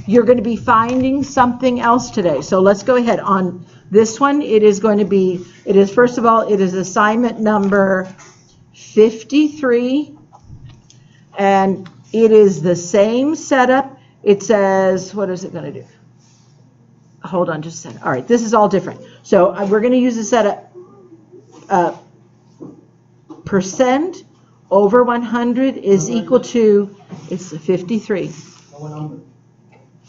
you're going to be finding something else today. So let's go ahead. On this one, it is first of all, it is assignment number 53, and it is the same setup. It says, what is it going to do? Hold on just a second. All right, this is all different. So we're going to use the setup percent over 100 is equal to, it's 53.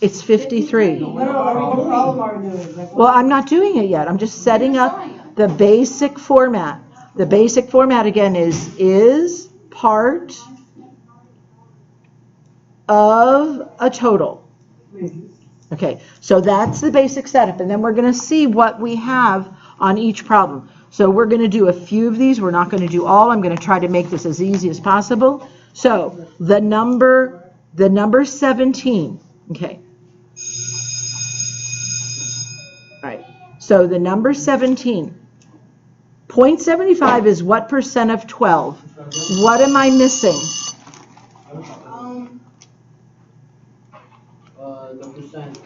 It's 53. Well, I'm not doing it yet. I'm just setting up the basic format. The basic format again is part of a total. Okay, so that's the basic setup, and then we're going to see what we have on each problem. So we're going to do a few of these. We're not going to do all. I'm going to try to make this as easy as possible. So the number 17. Okay. All right. So the number 17. 0.75 is what percent of 12? What am I missing? The percent.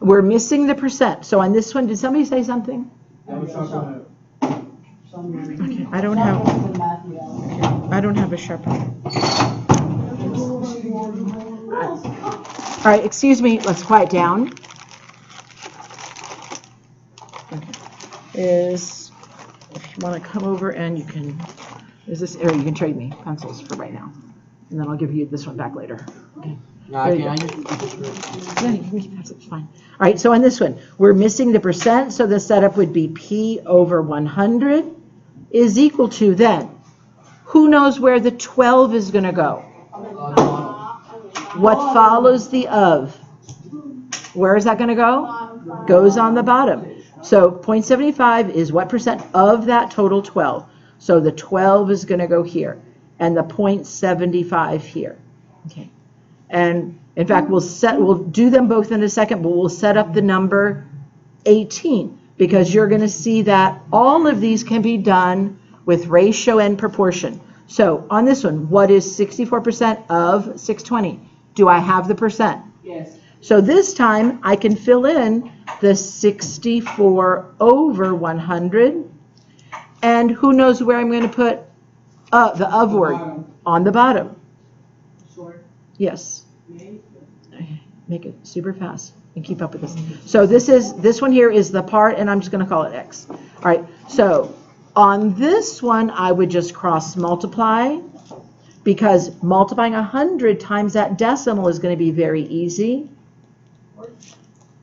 We're missing the percent. So on this one, did somebody say something? Okay, I don't have a sharpener. All right, excuse me. Let's quiet down. Okay. If you want to come over and you can, is this area you can trade me pencils for right now, and then I'll give you this one back later. Okay. No, I can. Yeah, you can keep that. It's fine. All right, so on this one, we're missing the percent, so the setup would be P over 100 is equal to then. Who knows where the 12 is going to go? What follows the of? Where is that going to go? Goes on the bottom. So 0.75 is what percent of that total 12? So the 12 is going to go here, and the 0.75 here. Okay. And in fact, we'll do them both in a second, but we'll set up the number 18 because you're going to see that all of these can be done with ratio and proportion. So on this one, what is 64% of 620? Do I have the percent? Yes. So this time I can fill in the 64 over 100. And who knows where I'm going to put the of word? On the bottom. Yes. Make it super fast and keep up with this. So this one here is the part, and I'm just going to call it X. All right. So on this one, I would just cross multiply because multiplying 100 times that decimal is going to be very easy.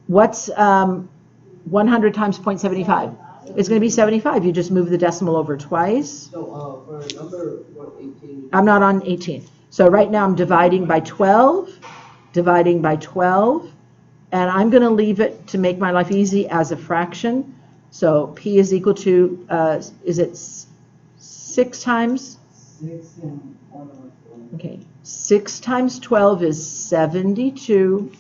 What's 100 times 0.75? It's going to be 75. You just move the decimal over twice. So for number 18. I'm not on 18. So right now I'm dividing by 12, and I'm going to leave it to make my life easy as a fraction. So P is equal to, is it 6 times? 6 and 1. Okay, 6 times 12 is 72,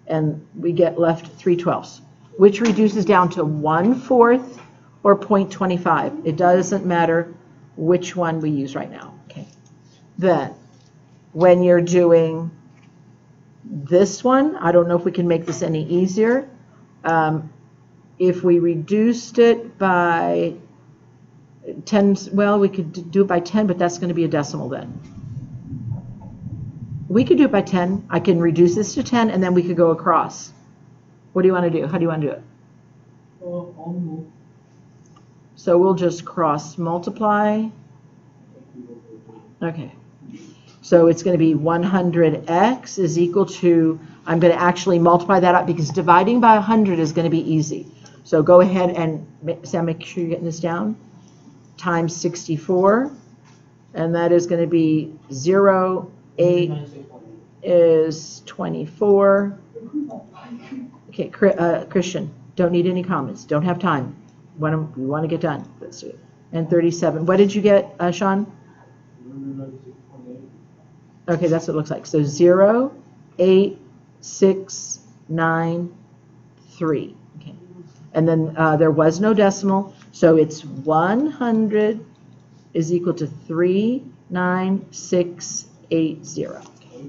and we get left 3/12, which reduces down to 1/4 or 0.25. It doesn't matter which one we use right now. Okay. Then, when you're doing this one, I don't know if we can make this any easier. If we reduced it by 10, well, we could do it by 10, but that's going to be a decimal then. We could do it by 10. I can reduce this to 10, and then we could go across. What do you want to do? How do you want to do it? So we'll just cross multiply. Okay. So it's going to be 100x is equal to, I'm going to actually multiply that up because dividing by 100 is going to be easy. So go ahead and, Sam, make sure you're getting this down, times 64, and that is going to be 0, 8 is 24. Okay, Christian, don't need any comments, don't have time. We want to get done. Let's do it. And 37. What did you get, Sean? Okay, that's what it looks like. So 0, 8, 6, 9, 3. Okay. And then there was no decimal, so it's 100 is equal to 39680. Okay.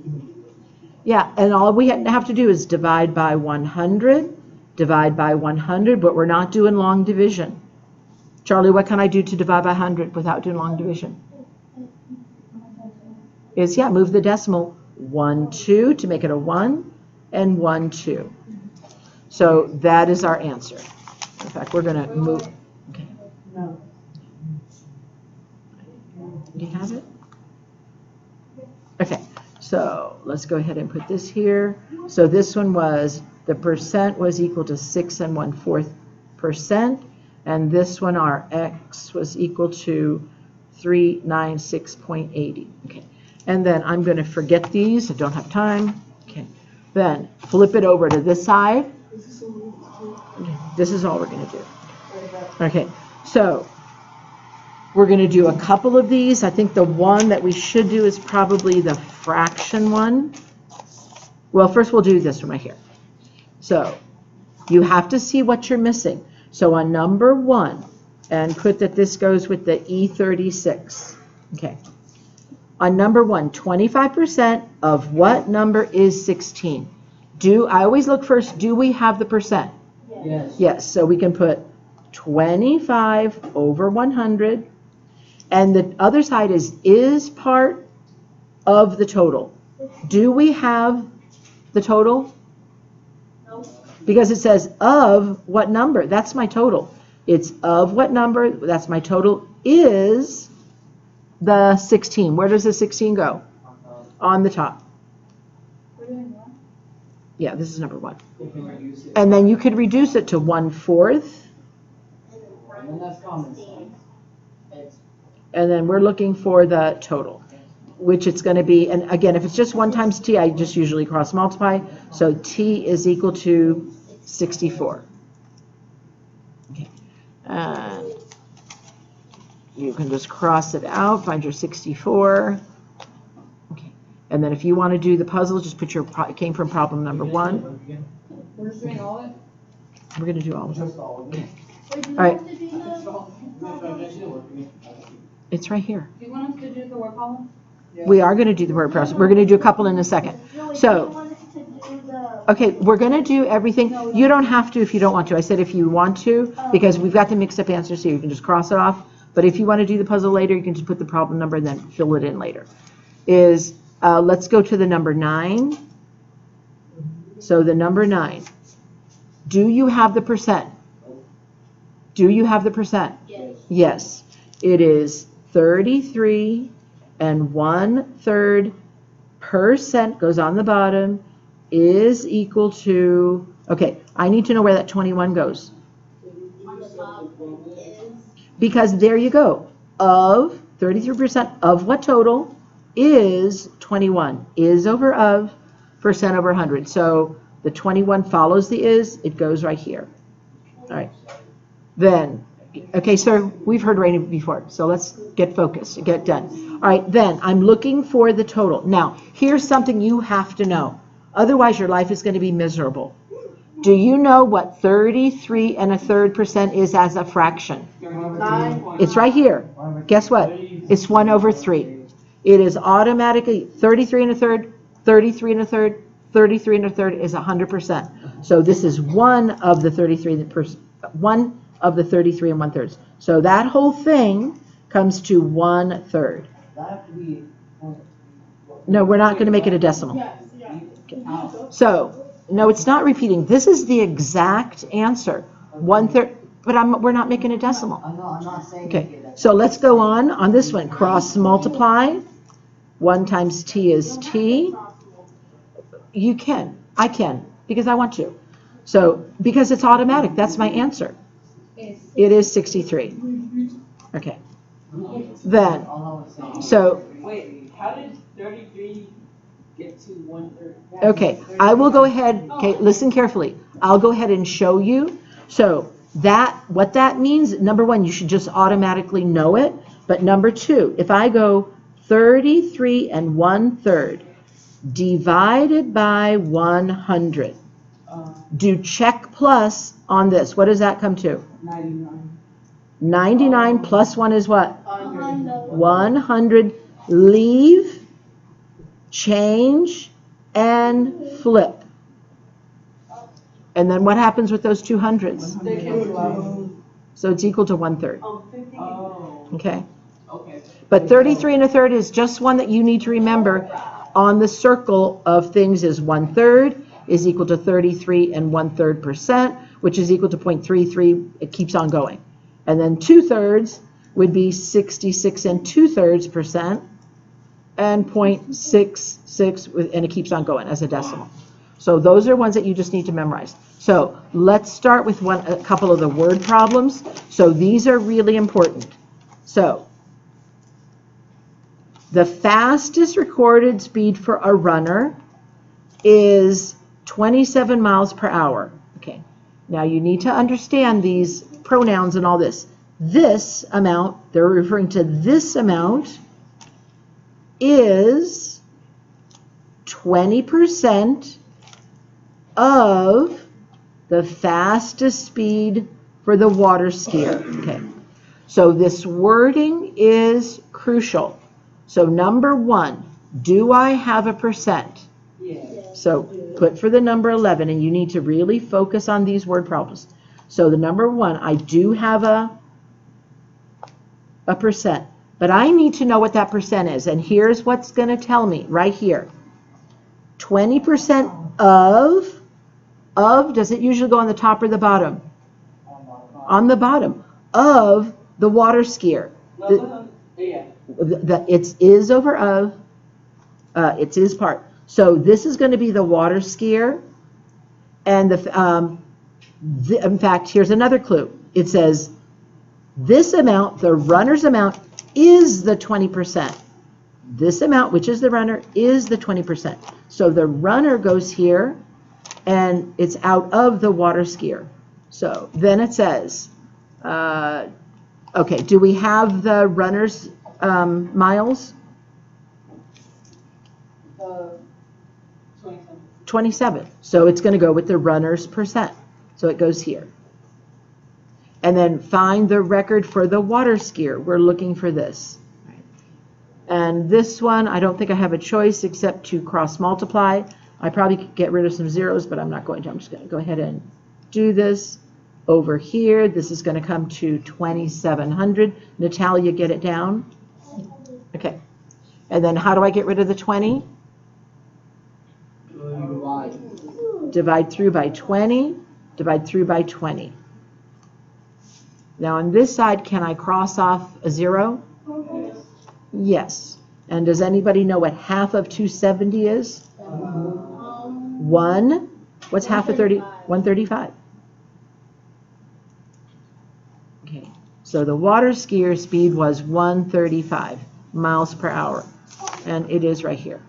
Yeah, and all we have to do is divide by 100, but we're not doing long division. Charlie, what can I do to divide by 100 without doing long division? Yeah, move the decimal 1, 2 to make it a 1, and 1, 2. So that is our answer. In fact, we're going to move. Okay. No. You have it? Okay, so let's go ahead and put this here. So this one was, the percent was equal to 6 1/4%, and this one, our X, was equal to 396.80. Okay, and then I'm going to forget these. I don't have time. Okay, then flip it over to this side. Okay, this is all we're going to do. Okay, so we're going to do a couple of these. I think the one that we should do is probably the fraction one. Well, first we'll do this one right here. So you have to see what you're missing. So on number 1, and put that this goes with the E36. Okay. On number 1, 25% of what number is 16? I always look first, do we have the percent? Yes. Yes, so we can put 25 over 100. And the other side is part of the total. Do we have the total? No. Because it says of what number? That's my total. It's of what number? That's my total is the 16. Where does the 16 go? On the top. We're doing what? Yeah, this is number 1. You can reduce it. And then you could reduce it to 1/4. And that's common sense. It's And then we're looking for the total, which it's going to be, and again, if it's just 1 times t, I just usually cross multiply. So t is equal to 64. Okay. And you can just cross it out, find your 64. Okay. And then if you want to do the puzzle, just put your, it came from problem number 1. We're just doing all of it? We're going to do all of it. just all of it. Wait, do you All right. want us to do It's the, all- It's right here. do you want us to do the word column? We are going to do the word process. We're going to do a couple in a second. No, wait, So- do you want us to do the? Okay, we're going to do everything. You don't have to if you don't want to. I said if you want to, because we've got the mixed up answers here. You can just cross it off. But if you want to do the puzzle later, you can just put the problem number and then fill it in later. Let's go to the number 9. So the number 9. Do you have the percent? Do you have the percent? Yes. Yes. It is 33 1/3% goes on the bottom is equal to, okay, I need to know where that 21 goes. On the top is, Because there you go. Of 33% of what total is 21? Is over of, percent over 100. So the 21 follows the is, it goes right here. All right. Then, okay, so we've heard rating before, so let's get focused, get done. All right, then I'm looking for the total. Now, here's something you have to know. Otherwise, your life is going to be miserable. Do you know what 33 1/3% is as a fraction? 9. It's right here. Guess what? It's 1/3. It is automatically 33 1/3, 33 1/3, 33 1/3 is 100%. So this is one of the 33 1/3. So that whole thing comes to 1/3. That have to be. No, we're not going to make it a decimal. yes, yeah. So, no, it's not repeating. This is the exact answer. 1/3, but we're not making a decimal. I'm not saying. Okay, so let's go on this one. Cross multiply. 1 times t is t. You can. I can, because I want to. So, because it's automatic, that's my answer. It is 63. Okay. Then, All I was saying. so, Wait, how did 33 get to 1/3? okay, I will go ahead, okay, listen carefully. I'll go ahead and show you. So, what that means, number 1, you should just automatically know it. But number 2, if I go 33 1/3 divided by 100, do check plus on this. What does that come to? 99. 99 plus 1 is what? 100. 100. Leave, change, and flip. And then what happens with those 200s? They cancel. So it's equal to 1/3. Oh, Okay. okay. But 33 1/3 is just one that you need to remember on the circle of things is 1/3 is equal to 33 1/3%, which is equal to 0.33. It keeps on going. And then 2/3 would be 66 2/3%, and 0.66, and it keeps on going as a decimal. So those are ones that you just need to memorize. So let's start with a couple of the word problems. So these are really important. So the fastest recorded speed for a runner is 27 miles per hour. Okay. Now you need to understand these pronouns and all this. This amount, they're referring to this amount, is 20% of the fastest speed for the water skier. Okay. So this wording is crucial. So number 1, do I have a percent? Yes. So put for the number 11, and you need to really focus on these word problems. So the number 1, I do have a percent, but I need to know what that percent is. And here's what's going to tell me right here. 20% of, does it usually go on the top or the bottom? On the bottom, of the water skier. Yeah. It's is over of, it's is part. So this is going to be the water skier, and in fact, here's another clue. It says this amount, the runner's amount, is the 20%. This amount, which is the runner, is the 20%. So the runner goes here, and it's out of the water skier. So then it says, okay, do we have the runner's miles? 27. So it's going to go with the runner's percent. So it goes here. And then find the record for the water skier. We're looking for this. And this one, I don't think I have a choice except to cross multiply. I probably could get rid of some zeros, but I'm not going to. I'm just going to go ahead and do this. Over here, this is going to come to 2,700. Natalia, get it down. Okay. And then how do I get rid of the 20? Divide through by 20. Divide through by 20. Now on this side, can I cross off a 0? Yes. And does anybody know what half of 270 is? 1. What's half of 30? 135. Okay. So the water skier speed was 135 miles per hour. And it is right here.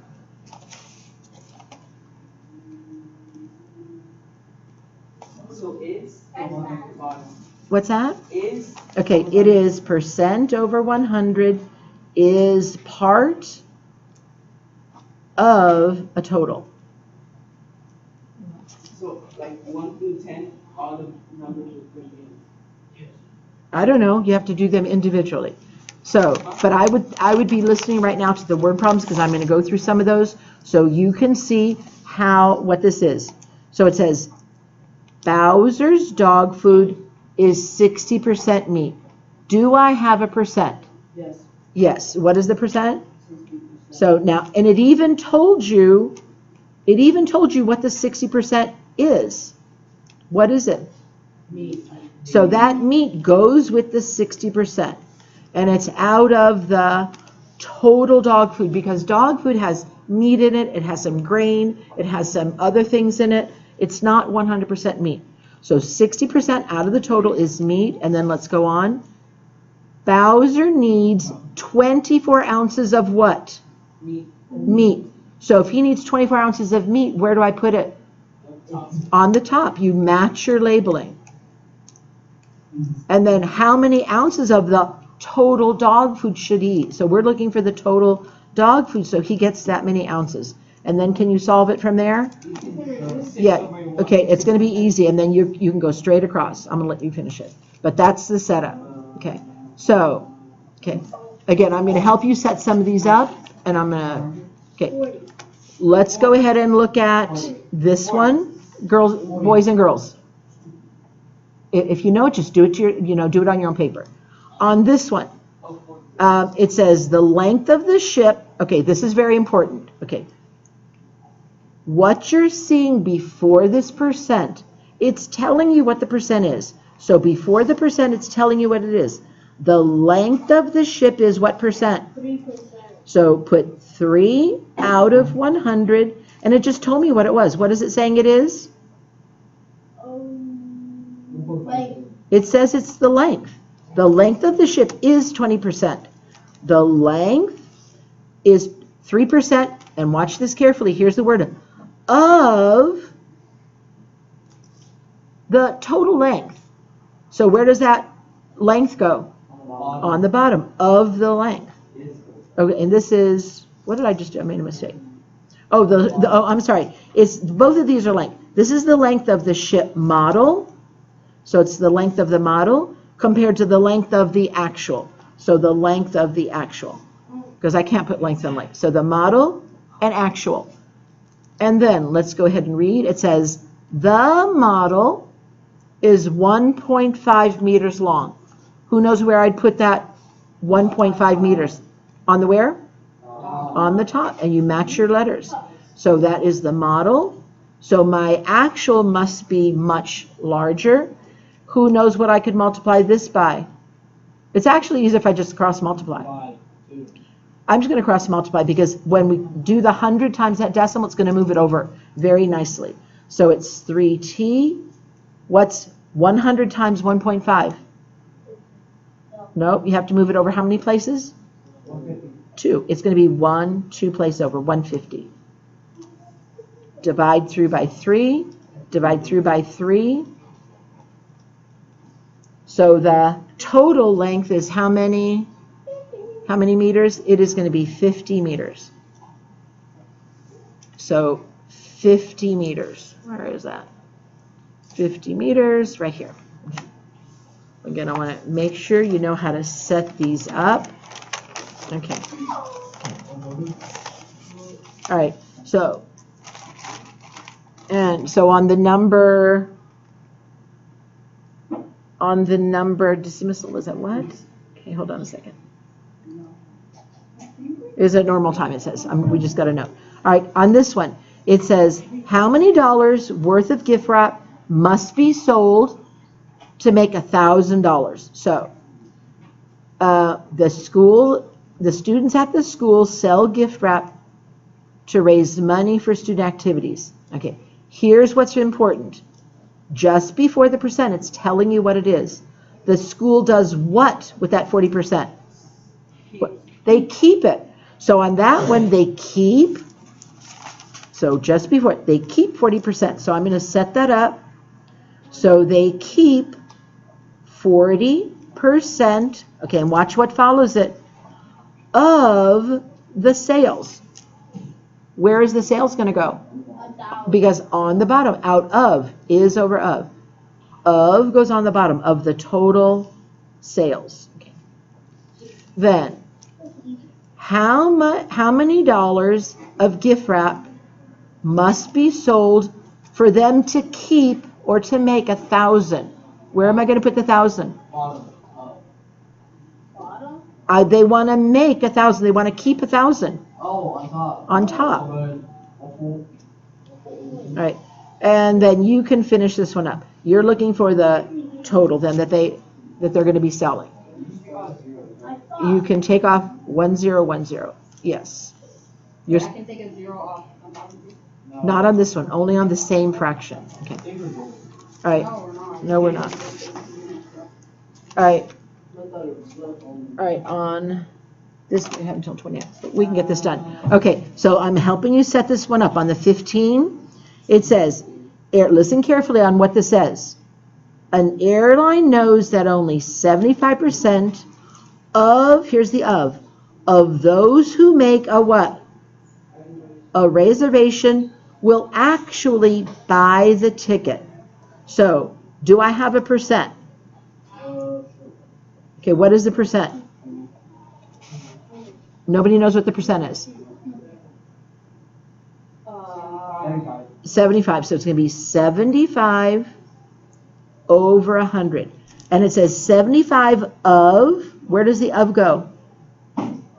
So is bottom. What's that? Is Okay, it is percent over 100 is part of a total. so like 1 through 10, all the numbers will be. I don't know, you have to do them individually. So, but I would be listening right now to the word problems because I'm going to go through some of those so you can see what this is. So it says Bowser's dog food is 60% meat. Do I have a percent? Yes. Yes. What is the percent? 60%. So now, and it even told you what the 60% is. What is it? Meat. So that meat goes with the 60%. And it's out of the total dog food because dog food has meat in it, it has some grain, it has some other things in it. It's not 100% meat. So 60% out of the total is meat, and then let's go on. Bowser needs 24 ounces of what? Meat. Meat. So if he needs 24 ounces of meat, where do I put it? On the top. You match your labeling. And then how many ounces of the total dog food should he eat? So we're looking for the total dog food, so he gets that many ounces. And then can you solve it from there? Yeah, okay, it's going to be easy, and then you can go straight across. I'm going to let you finish it. But that's the setup. Okay, so, okay, again, I'm going to help you set some of these up, and I'm going to, okay, let's go ahead and look at this one, girls, boys and girls. If you know it, just do it to your, do it on your own paper. On this one, it says the length of the ship. Okay, this is very important. Okay, what you're seeing before this percent, it's telling you what the percent is. So before the percent, it's telling you what it is. The length of the ship is what percent? 3%. So put 3 out of 100, and it just told me what it was. What is it saying it is? Like, It says it's the length. The length of the ship is 20%. The length is 3%, and watch this carefully. Here's the word, of the total length. So where does that length go? On the bottom of the length. Okay, and this is, what did I just do? I made a mistake. Oh, I'm sorry. It's both of these are length. This is the length of the ship model. So it's the length of the model compared to the length of the actual. So the length of the actual, because I can't put length on length. So the model and actual. And then let's go ahead and read. It says the model is 1.5 meters long. Who knows where I'd put that 1.5 meters? On the where? On the top, and you match your letters. So that is the model. So my actual must be much larger. Who knows what I could multiply this by? It's actually easy if I just cross multiply. I'm just going to cross multiply because when we do the 100 times that decimal, it's going to move it over very nicely. So it's 3t. What's 100 times 1.5? Nope, you have to move it over how many places? 2. It's going to be 2 place over, 150. Divide through by 3. Divide through by 3. So the total length is how many meters? It is going to be 50 meters. So 50 meters. Where is that? 50 meters right here. Again, I want to make sure you know how to set these up. Okay. All right. So on the number dismissal, is that what? Okay, hold on a second. Is it normal time? It says. We just got to know. All right. On this one, it says how many dollars worth of gift wrap must be sold to make $1,000. So the students at the school sell gift wrap to raise money for student activities. Okay, here's what's important. Just before the percent, it's telling you what it is. The school does what with that 40%? They keep it. So on that one, they keep, so just before, they keep 40%. So I'm going to set that up. So they keep 40%, okay, and watch what follows it, of the sales. Where is the sales going to go? Because on the bottom, out of is over of. Of goes on the bottom of the total sales. Okay. Then, how many dollars of gift wrap must be sold for them to keep or to make 1,000? Where am I going to put the 1,000? They want to make 1,000. They want to keep 1,000. Oh, on top. On top. All right, and then you can finish this one up. You're looking for the total then that they're going to be selling. You can take off 1010. Yes. I can take a 0 off. Not on this one. Only on the same fraction. Okay. All right. No, we're not. All right. All right. On this, we have until 20. But we can get this done. Okay. So I'm helping you set this one up. On the 15, it says, listen carefully on what this says. An airline knows that only 75% of, here's the of those who make a what? A reservation will actually buy the ticket. So, do I have a percent? Okay, what is the percent? Nobody knows what the percent is. 75. So it's going to be 75 over 100. And it says 75 of, where does the of go?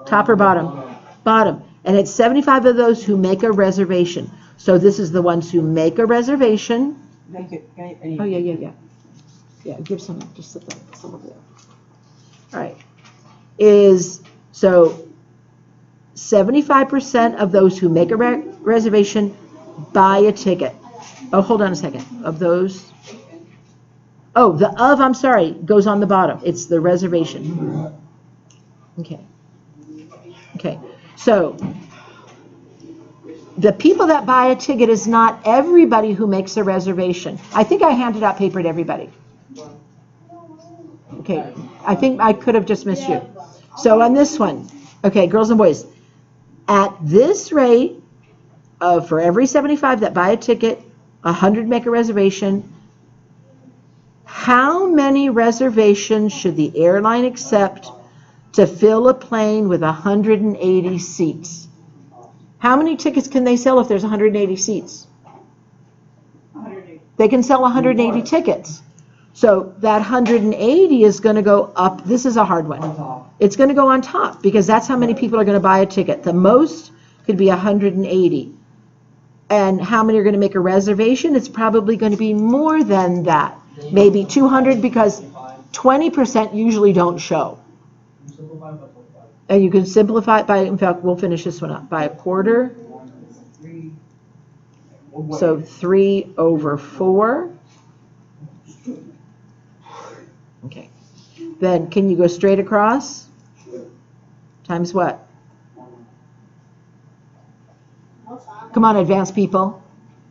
Top or bottom? Bottom. And it's 75 of those who make a reservation. So this is the ones who make a reservation. Oh, yeah. Yeah, give some, just sit there, some over there. All right. So 75% of those who make a reservation buy a ticket. Oh, hold on a second. Of those. Oh, the of, I'm sorry, goes on the bottom. It's the reservation. Okay. So the people that buy a ticket is not everybody who makes a reservation. I think I handed out paper to everybody. Okay, I think I could have just missed you. So on this one, okay, girls and boys, at this rate of for every 75 that buy a ticket, 100 make a reservation, how many reservations should the airline accept to fill a plane with 180 seats? How many tickets can they sell if there's 180 seats? 180. They can sell 180 tickets. So that 180 is going to go up. This is a hard one. It's going to go on top because that's how many people are going to buy a ticket. The most could be 180. And how many are going to make a reservation? It's probably going to be more than that. Maybe 200 because 20% usually don't show. And you can simplify it by, in fact, we'll finish this one up, by a quarter. So 3 over 4. Okay. Then can you go straight across? Times what? Come on, advanced people.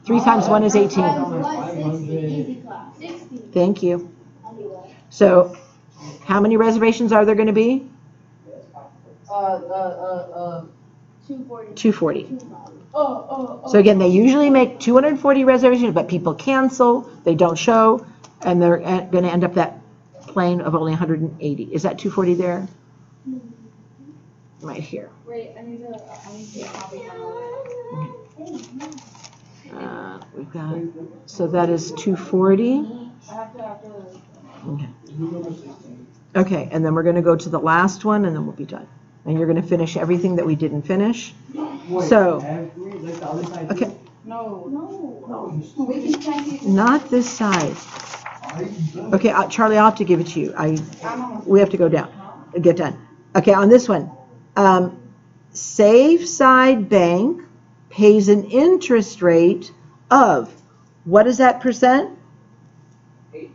3 times 1 is 18. 60. Thank you. So how many reservations are there going to be? 240. 240. So again, they usually make 240 reservations, but people cancel, they don't show, and they're going to end up that plane of only 180. Is that 240 there? Right here. Wait, I need to copy We've got, so that is 240. I have to. Okay. Okay, and then we're going to go to the last one, and then we'll be done. And you're going to finish everything that we didn't finish. So, okay. No. We can check it. Not this side. Okay, Charlie, I'll have to give it to you. We have to go down, get done. Okay, on this one, Safe Side Bank pays an interest rate of, what is that percent? 8.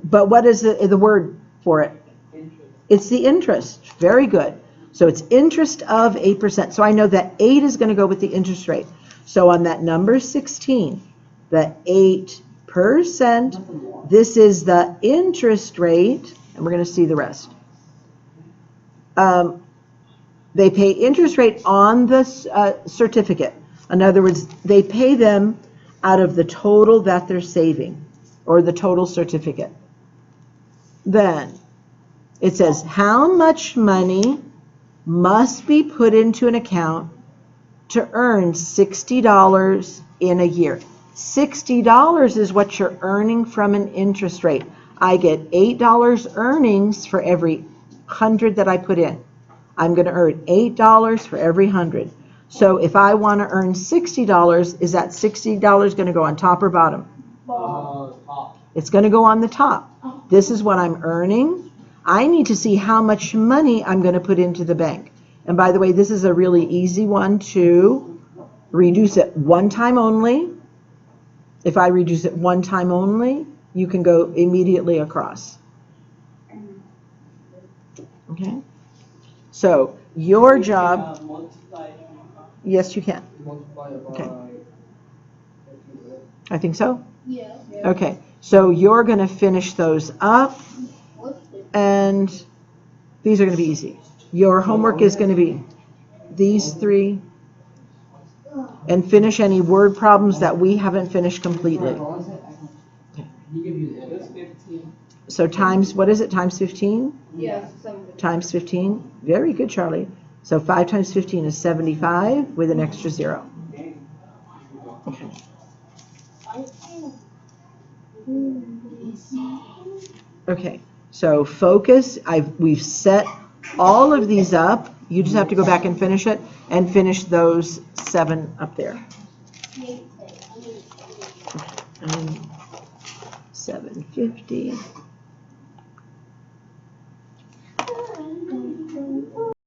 But what is the word for it? Interest. It's the interest. Very good. So it's interest of 8%. So I know that 8 is going to go with the interest rate. So on that number 16, the 8%, this is the interest rate, and we're going to see the rest. They pay interest rate on the certificate. In other words, they pay them out of the total that they're saving, or the total certificate. Then it says how much money must be put into an account to earn $60 in a year. $60 is what you're earning from an interest rate. I get $8 earnings for every 100 that I put in. I'm going to earn $8 for every 100. So if I want to earn $60, is that $60 going to go on top or bottom? Top. It's going to go on the top. This is what I'm earning. I need to see how much money I'm going to put into the bank. And by the way, this is a really easy one to reduce it one time only. If I reduce it one time only, you can go immediately across. Okay? So your job, yes, you can. Okay. I think so. Yeah. Okay. So you're going to finish those up, and these are going to be easy. Your homework is going to be these 3, and finish any word problems that we haven't finished completely. So times, what is it, times 15? Yeah. Times 15. Very good, Charlie. So 5 times 15 is 75 with an extra 0. Okay. Okay, so focus, we've set all of these up. You just have to go back and finish it, and finish those 7 up there. 750.